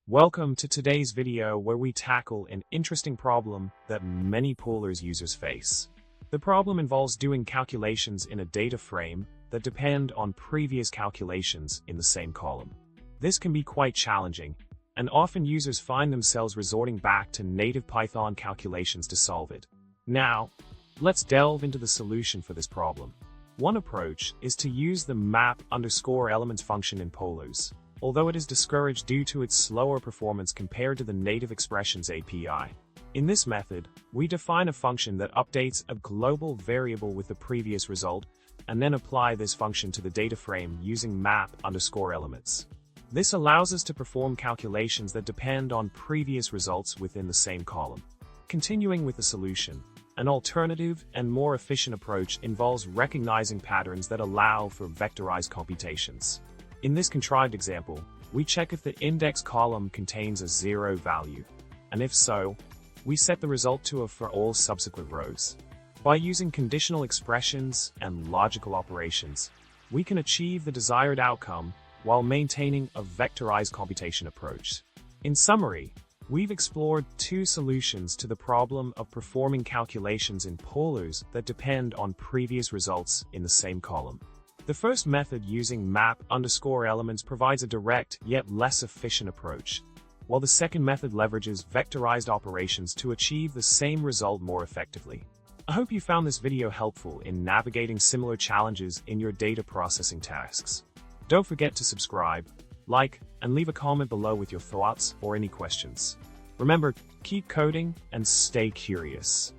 Welcome to today's video where we tackle an interesting problem that many Polars users face. The problem involves doing calculations in a data frame that depend on previous calculations in the same column. This can be quite challenging, and often users find themselves resorting back to native Python calculations to solve it. Now, let's delve into the solution for this problem. One approach is to use the map_elements function in Polars, although it is discouraged due to its slower performance compared to the native expressions API. In this method, we define a function that updates a global variable with the previous result, and then apply this function to the data frame using map_elements. This allows us to perform calculations that depend on previous results within the same column. Continuing with the solution, an alternative and more efficient approach involves recognizing patterns that allow for vectorized computations. In this contrived example, we check if the index column contains a 0 value, and if so, we set the result to a for all subsequent rows. By using conditional expressions and logical operations, we can achieve the desired outcome while maintaining a vectorized computation approach. In summary, we've explored two solutions to the problem of performing calculations in Polars that depend on previous results in the same column. The first method using map_elements provides a direct yet less efficient approach, while the second method leverages vectorized operations to achieve the same result more effectively. I hope you found this video helpful in navigating similar challenges in your data processing tasks. Don't forget to subscribe, like, and leave a comment below with your thoughts or any questions. Remember, keep coding and stay curious.